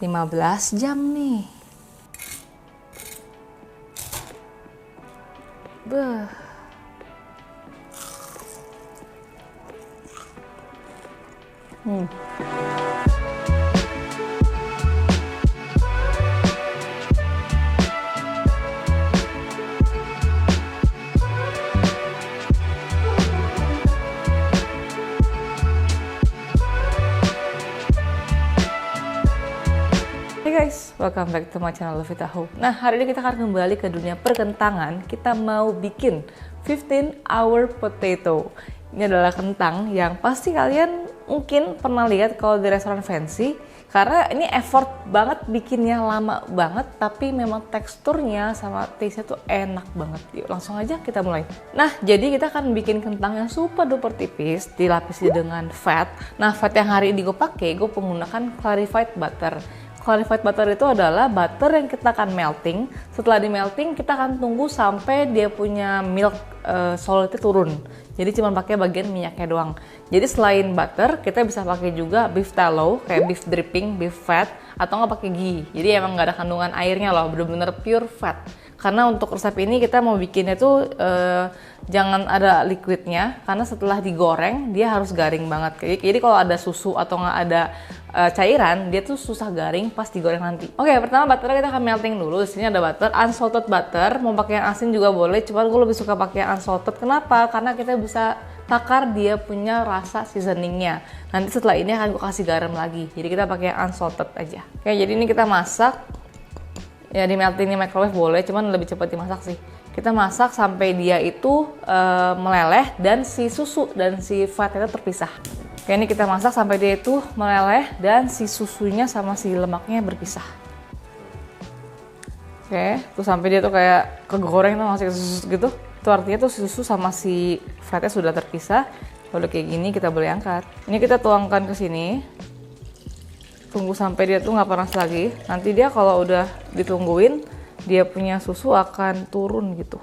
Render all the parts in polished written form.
15 jam nih. Beuh. Hey guys, welcome back to my channel Lovita Hope. Nah, hari ini kita akan kembali ke dunia perkentangan. Kita mau bikin 15-hour potato. Ini adalah kentang yang pasti kalian mungkin pernah lihat kalau di restoran fancy. Karena ini effort banget bikinnya, lama banget, tapi memang teksturnya sama taste-nya tuh enak banget. Yuk langsung aja kita mulai. Nah, jadi kita akan bikin kentang yang super duper tipis, dilapisi dengan fat. Nah, fat yang hari ini gue pakai, gue menggunakan clarified butter. Clarified butter itu adalah butter yang kita akan melting. Setelah di melting, kita akan tunggu sampai dia punya milk solidnya turun. Jadi cuma pakai bagian minyaknya doang. Jadi selain butter, kita bisa pakai juga beef tallow, kayak beef dripping, beef fat, atau nggak pakai ghee. Jadi emang nggak ada kandungan airnya loh, bener-bener pure fat. Karena untuk resep ini kita mau bikinnya tuh jangan ada liquidnya, karena setelah digoreng dia harus garing banget. Jadi kalau ada susu atau nggak ada cairan, dia tuh susah garing pas digoreng nanti. Oke, pertama butternya kita akan melting dulu. Di sini ada butter, unsalted butter. Mau pakai yang asin juga boleh, cuman gue lebih suka pakai yang unsalted. Kenapa? Karena kita bisa takar dia punya rasa seasoningnya. Nanti setelah ini akan gue kasih garam lagi. Jadi kita pakai yang unsalted aja. Oke, jadi ini kita masak. Ya di melting di microwave boleh, cuman lebih cepat dimasak sih. Kita masak sampai dia itu meleleh dan si susu dan si fatnya terpisah. Oke, ini kita masak sampai dia itu meleleh dan si susunya sama si lemaknya berpisah. Oke, tuh sampai dia tuh kayak kegoreng tuh masih susu gitu. Itu artinya tuh susu sama si fatnya sudah terpisah. Kalau kayak gini kita boleh angkat. Ini kita tuangkan ke sini. Tunggu sampai dia tuh nggak panas lagi. Nanti dia kalau udah ditungguin, dia punya susu akan turun gitu.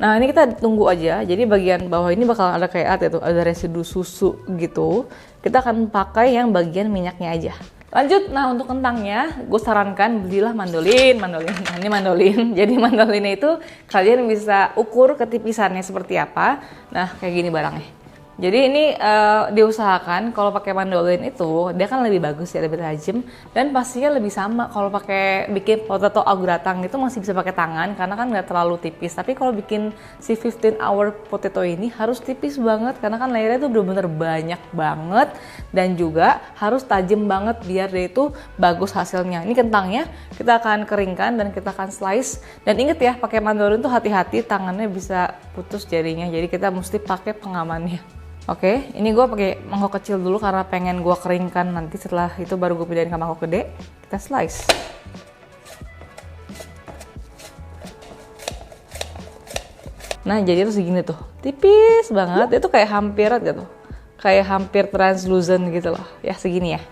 Nah ini kita tunggu aja. Jadi bagian bawah ini bakal ada kayak ada residu susu gitu. Kita akan pakai yang bagian minyaknya aja. Lanjut, nah untuk kentangnya, gue sarankan belilah mandolin. Nah, ini mandolin. Jadi mandolinnya itu kalian bisa ukur ketipisannya seperti apa. Nah kayak gini barangnya. Jadi ini diusahakan kalau pakai mandolin itu dia kan lebih bagus ya, lebih tajam dan pastinya lebih sama. Kalau pakai bikin potato au gratin itu masih bisa pakai tangan karena kan nggak terlalu tipis. Tapi kalau bikin si 15-hour potato ini harus tipis banget karena kan layernya itu bener-bener banyak banget dan juga harus tajam banget biar dia itu bagus hasilnya. Ini kentangnya kita akan keringkan dan kita akan slice. Dan inget ya, pakai mandolin tuh hati-hati tangannya bisa putus jadinya. Jadi kita mesti pakai pengamannya. Oke, ini gue pakai mangkok kecil dulu karena pengen gue keringkan nanti setelah itu baru gue pindahin ke mangkok gede. Kita slice. Nah, jadi itu segini tuh. Tipis banget. Itu kayak hampir gitu. Kayak hampir translucent gitu loh. Ya, segini ya.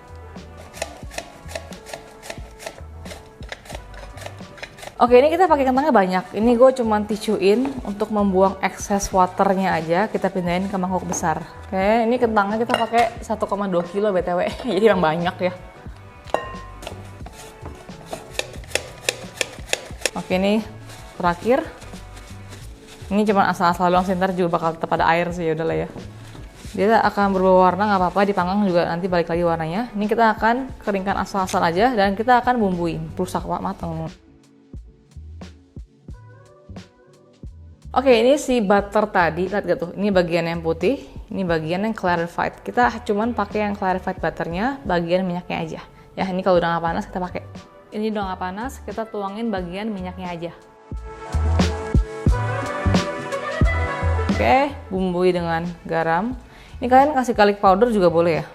Oke, ini kita pakai kentangnya banyak. Ini gue cuma tisuin untuk membuang ekses waternya aja. Kita pindahin ke mangkok besar. Oke, ini kentangnya kita pakai 1,2 kilo BTW. Jadi yang banyak ya. Oke, ini terakhir. Ini cuma asal-asal doang sih, ntar juga bakal tetap ada air sih, yaudahlah ya. Dia akan berubah warna, nggak apa-apa, dipanggang juga nanti balik lagi warnanya. Ini kita akan keringkan asal-asal aja dan kita akan bumbuin. Rusak mateng. Oke, ini si butter tadi, lihat gak tuh? Ini bagian yang putih, ini bagian yang clarified. Kita cuman pakai yang clarified butternya, bagian minyaknya aja. Ya, ini kalau udah nggak panas kita pakai. Ini udah nggak panas, kita tuangin bagian minyaknya aja. Oke, bumbui dengan garam. Ini kalian kasih garlic powder juga boleh ya.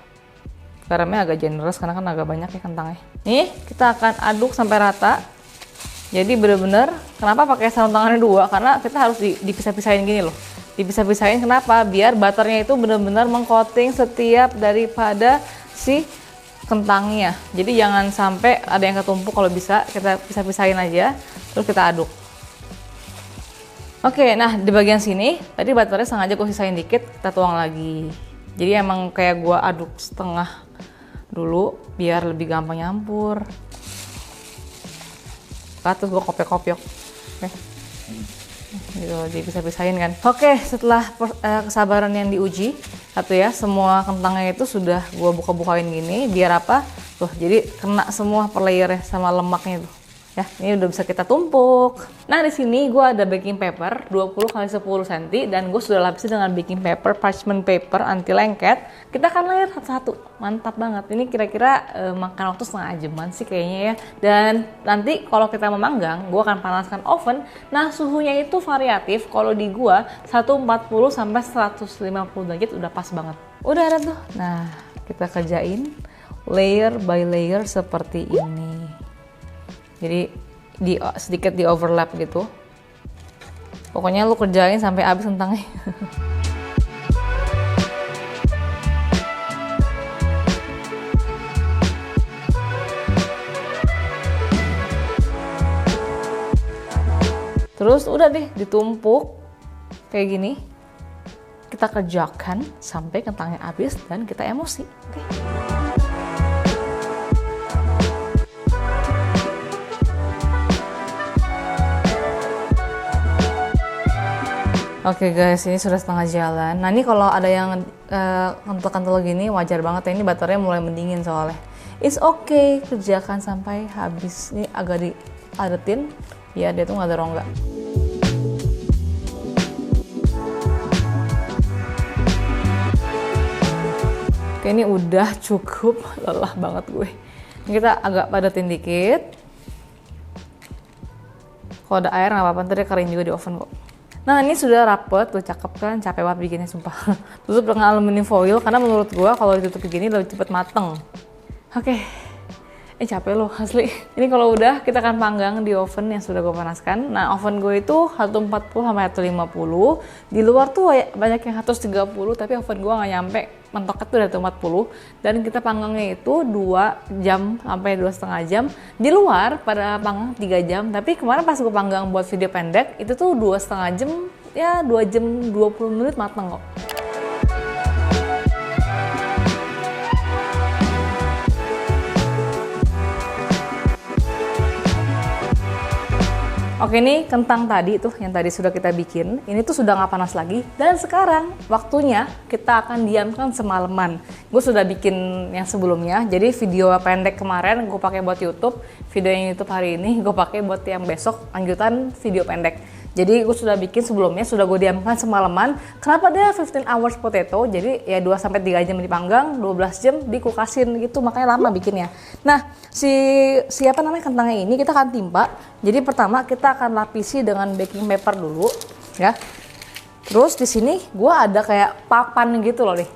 Garamnya agak generous karena kan agak banyak ya kentangnya. Nih, kita akan aduk sampai rata. Jadi bener-bener, kenapa pakai sarung tangannya dua? Karena kita harus dipisah-pisahin gini loh. Dipisah-pisahin kenapa? Biar butternya itu bener-bener mengcoating setiap daripada si kentangnya. Jadi jangan sampai ada yang ketumpuk, kalau bisa kita pisah-pisahin aja, terus kita aduk. Oke, nah di bagian sini, tadi butternya sengaja gue sisain dikit, kita tuang lagi. Jadi emang kayak gue aduk setengah dulu biar lebih gampang nyampur. Terus gue kopiok-kopiok. Oke. Gitu, dipisah-pisahin kan. Oke, setelah kesabaran yang diuji, satu ya, semua kentangnya itu sudah gue buka-bukain gini, biar apa? Tuh, jadi kena semua per layernya sama lemaknya tuh. Ya, ini udah bisa kita tumpuk. Nah, di sini gue ada baking paper 20 x 10 cm dan gue sudah lapisi dengan baking paper, parchment paper anti lengket. Kita akan layer satu-satu. Mantap banget. Ini kira-kira makan waktu setengah jaman sih kayaknya ya. Dan nanti kalau kita memanggang, gue akan panaskan oven. Nah, suhunya itu variatif. Kalau di gue 140 sampai 150 derajat udah pas banget. Udah ada tuh. Nah, kita kerjain layer by layer seperti ini. Jadi sedikit di overlap gitu. Pokoknya lu kerjain sampai habis kentangnya. Terus udah deh ditumpuk kayak gini. Kita kerjakan sampai kentangnya habis dan kita emosi. Oke. Oke guys, ini sudah setengah jalan. Nah ini kalau ada yang kental-kental gini wajar banget ya, ini butternya mulai mendingin soalnya. It's okay, kerjakan sampai habis. Ini agak diadetin, ya dia tuh nggak ada rongga. Oke, ini udah cukup, lelah banget gue. Ini kita agak padatin dikit. Kalau ada air nggak apa-apa, ntar dia kering juga di oven kok. Nah ini sudah rapet, tuh cakep kan, capek banget bikinnya sumpah. Tutup dengan aluminium foil karena menurut gua kalau ditutup begini lebih cepet mateng. Oke, capek loh asli. Ini kalau udah kita akan panggang di oven yang sudah gue panaskan. Nah oven gue itu 140 sampai 150. Di luar tuh banyak yang 130 tapi oven gue nggak nyampe. Mentoknya tuh udah 140 dan kita panggangnya itu 2 jam sampai 2,5 jam. Di luar pada panggang 3 jam, tapi kemarin pas gue panggang buat video pendek itu tuh 2,5 jam, ya 2 jam 20 menit mateng kok. Oke, ini kentang tadi tuh yang tadi sudah kita bikin, ini tuh sudah nggak panas lagi. Dan sekarang waktunya kita akan diamkan semalaman. Gue sudah bikin yang sebelumnya, jadi video pendek kemarin gue pakai buat YouTube, video yang YouTube hari ini gue pakai buat yang besok lanjutan video pendek. Jadi gue sudah bikin sebelumnya, sudah gue diamkan semalaman. Kenapa dia 15 hours potato? Jadi ya 2-3 jam dipanggang, 12 jam dikukasin gitu, makanya lama bikinnya. Nah, siapa namanya kentangnya ini kita akan timpa. Jadi pertama kita akan lapisi dengan baking paper dulu, ya. Terus di sini gue ada kayak papan gitu loh nih.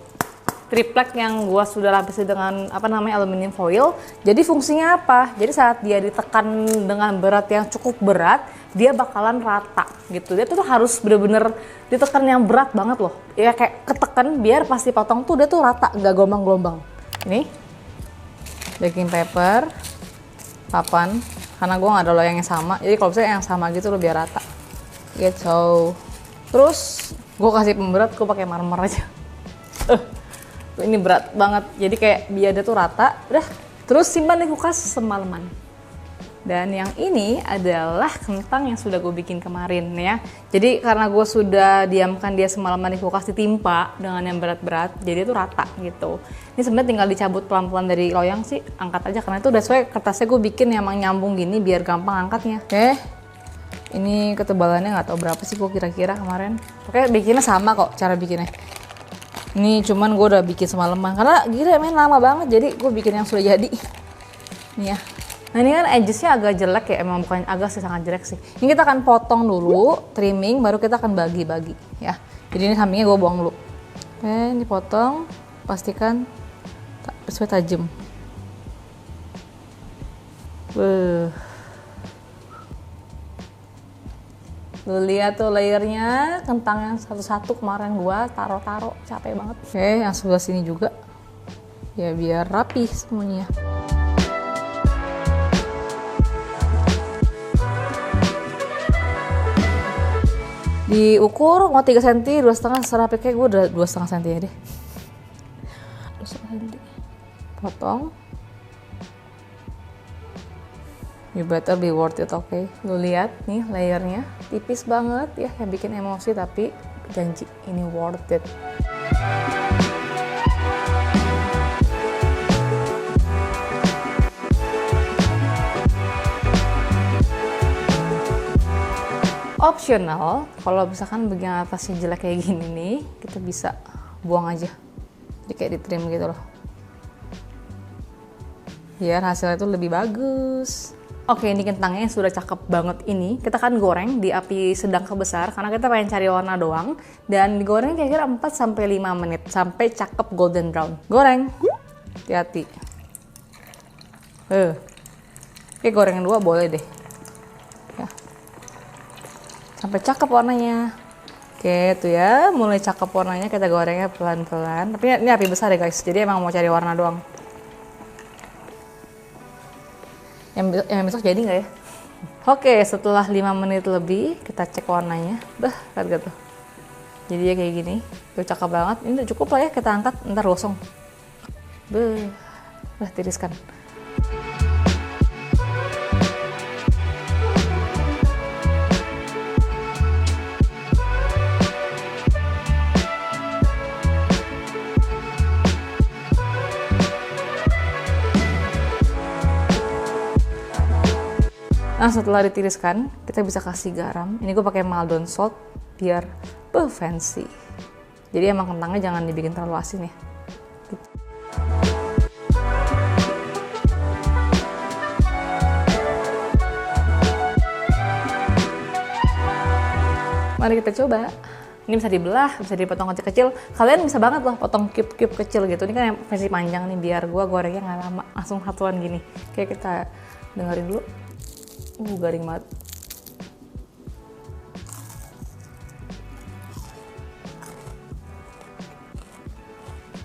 Triplek yang gue sudah lapisi dengan aluminium foil. Jadi fungsinya apa? Jadi saat dia ditekan dengan berat yang cukup berat, dia bakalan rata gitu. Dia tuh harus bener-bener ditekan yang berat banget loh. Ya kayak ketekan biar pas dipotong tuh dia tuh rata, nggak gelombang-gelombang. Ini baking paper, papan. Karena gue nggak ada loyang yang sama. Jadi kalau misalnya yang sama gitu lo biar rata. Gitu. Terus gue kasih pemberat, gue pakai marmer aja. Ini berat banget, jadi kayak biar dia tuh rata, udah terus simpan di kulkas semalaman. Dan yang ini adalah kentang yang sudah gue bikin kemarin ya. Jadi karena gue sudah diamkan dia semalaman di kulkas ditimpa dengan yang berat-berat, jadi itu rata gitu. Ini sebenarnya tinggal dicabut pelan-pelan dari loyang sih, angkat aja karena itu udah sesuai kertasnya gue bikin yang nyambung gini biar gampang angkatnya. Oke, ini ketebalannya nggak tahu berapa sih gue kira-kira kemarin. Oke, bikinnya sama kok cara bikinnya. Ini cuman gue udah bikin semalaman karena gila main lama banget, jadi gue bikin yang sudah jadi. Nih ya. Nah ini kan edgesnya agak jelek ya, emang bukan agak sih, sangat jelek sih. Ini kita akan potong dulu, trimming, baru kita akan bagi-bagi ya. Jadi ini sampingnya gue buang dulu. Oke, ini potong, pastikan sesuai tajam. Lu lihat tuh layernya, kentang yang satu-satu kemarin gua taro-taro, capek banget. Oke, yang sebelah sini juga. Ya biar rapi semuanya. Diukur mau 3 cm, 2,5 cm, serapi kayak gue udah 2,5 cm ya deh. 2,5 cm. potong. You better be worth it, oke? Lu lihat nih layernya, tipis banget ya, yang bikin emosi, tapi janji ini worth it. Optional, kalau misalkan bagian atasnya jelek kayak gini nih, kita bisa buang aja. Jadi kayak di trim gitu loh. Biar hasilnya itu lebih bagus. Oke, ini kentangnya yang sudah cakep banget ini. Kita akan goreng di api sedang ke besar karena kita pengen cari warna doang. Dan digoreng kira-kira 4-5 menit sampai cakep golden brown. Goreng. Hati-hati. Oke, goreng yang 2 boleh deh. Ya. Sampai cakep warnanya. Oke, tuh ya, mulai cakep warnanya, kita gorengnya pelan-pelan. Tapi ini api besar ya guys, jadi emang mau cari warna doang. Yang besok jadi nggak ya? Oke, setelah 5 menit lebih, kita cek warnanya. Lihat gak tuh? Jadi ya kayak gini, tuh cakep banget. Ini udah cukup lah ya, kita angkat, ntar gosong. Tiriskan. Nah, setelah ditiriskan, kita bisa kasih garam. Ini gue pakai Maldon salt biar fancy. Jadi emang kentangnya jangan dibikin terlalu asin ya. Mari kita coba. Ini bisa dibelah, bisa dipotong kecil-kecil. Kalian bisa banget loh potong cube-cube kecil gitu. Ini kan yang versi panjang nih, biar gue gorengnya nggak lama, langsung satuan gini. Oke, kita dengerin dulu. Garing banget.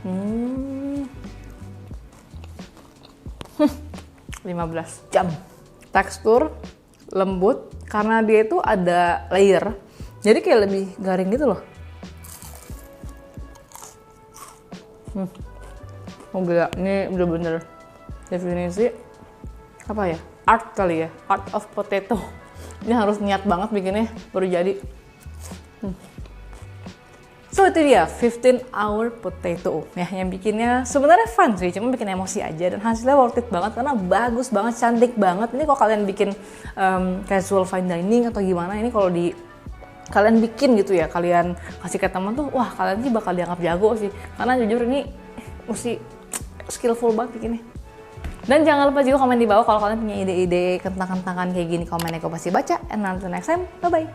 Hmm. 15 jam. Tekstur lembut karena dia itu ada layer. Jadi kayak lebih garing gitu loh. Oh gila, ini bener-bener definisi apa ya? Art kali ya, art of potato. Ini harus niat banget bikinnya baru jadi. So itu dia 15-hour potato ya, yang bikinnya sebenarnya fun sih, cuma bikin emosi aja dan hasilnya worth it banget karena bagus banget, cantik banget. Ini kalau kalian bikin casual fine dining atau gimana, ini kalau kalian bikin gitu ya, kalian kasih ke teman tuh, wah kalian sih bakal dianggap jago sih, karena jujur ini mesti skillful banget bikinnya. Dan jangan lupa juga komen di bawah kalau kalian punya ide-ide kentang-kentangan kayak gini, komennya gue pasti baca. And until next time, bye-bye.